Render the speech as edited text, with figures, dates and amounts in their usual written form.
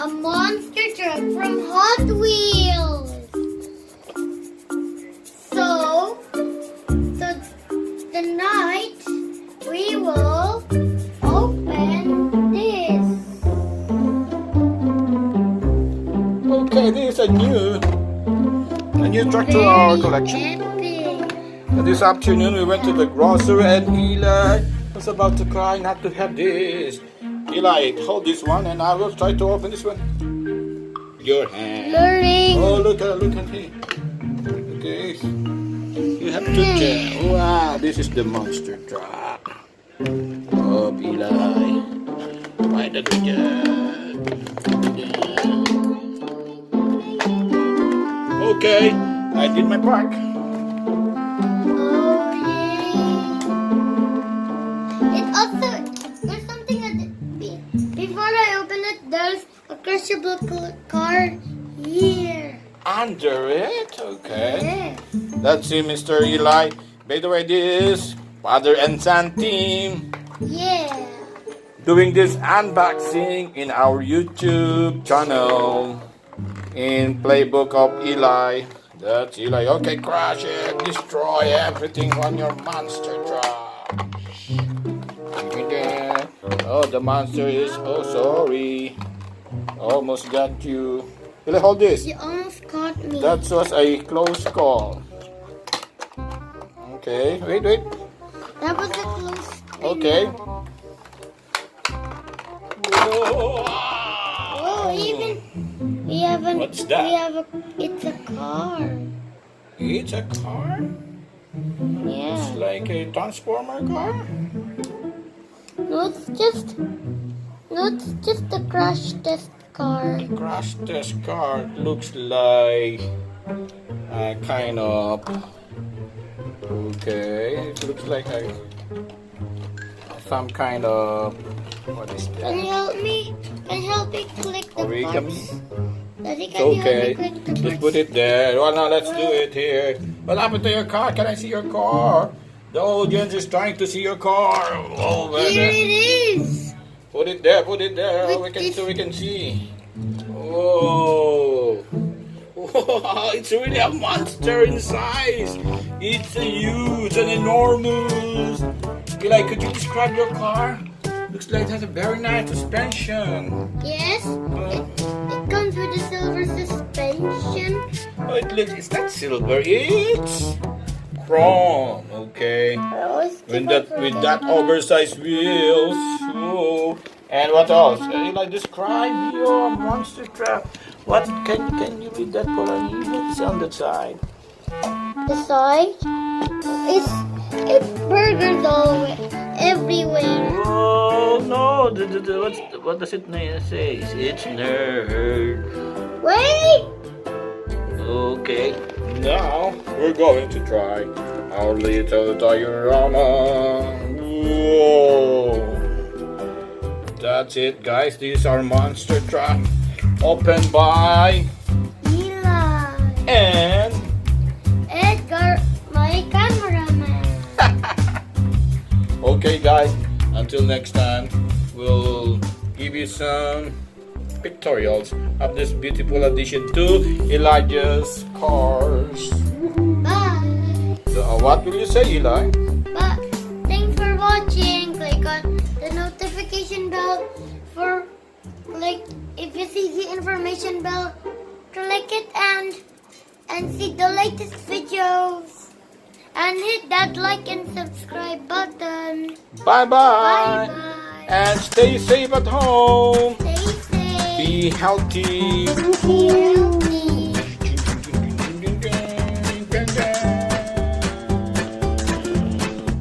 a monster truck from Hot Wheels. So tonight we will open this. Okay, this is a new truck to our collection. Epic. And this afternoon we went to the grocery and Eli was about to cry not to have this. Eli, hold this one and I will try to open this one. Your hand. Learning. Oh, look at me. Okay. You have to check. Wow, this is the monster truck. Oh, Eli. Why did we Okay, I did my part. Oh yay! It also there's something that before I open it, there's a crushable card here. Under it? Okay. Yes. Let's see, Mr. Eli. By the way, this is Father and Son team Yeah. doing this unboxing in our YouTube channel in Playbook of Eli. That's Eli. Okay, crash it. Destroy everything on your monster truck. Oh, the monster is... Oh, sorry. Almost got you. Eli, hold this. You almost caught me. That was a close call. Okay, wait. That was a close. Okay. Whoa. Oh, even we haven't. What's that? We have a. It's a car. It's a car? Yeah. It's like a transformer car? No, it's just a crash test car. The crash test car looks like kind of... Okay, it looks like some kind of... What is Can that? you help me? Can you help me click the Origami? parts? Daddy, It's can you help okay. me click the Just parts? put it there. Well, now let's do it here. What happened to your car? Can I see your car? The audience is trying to see your car. Oh, Here it is. Put it there. Oh, With so we can see. Oh. Wow, it's really a monster in size. It's a huge and enormous. Eli, could you describe your car? Looks like it has a very nice suspension. Yes. It comes with a silver suspension. Oh, it's not silver. It's chrome. Okay. With that oversized wheels. Oh. And what else? Eli, describe your monster truck. What can you read that for me? What's on the side? The side. It's burgers all everywhere. Oh no! What does it say? It's nerd. Wait. Okay. Now we're going to try our little diorama. Whoa! That's it, guys. This is our monster truck, opened by Eli. and Edgar, my cameraman. Okay, guys. Until next time, we'll give you some pictorials of this beautiful addition to Elijah's cars. Bye. So, what will you say, Eli? But thanks for watching. Click on the notification bell for if you see the information bell, click it and see the latest videos. And hit that like and subscribe button. Bye-bye. Bye-bye. And stay safe at home. Stay safe. Be healthy. Be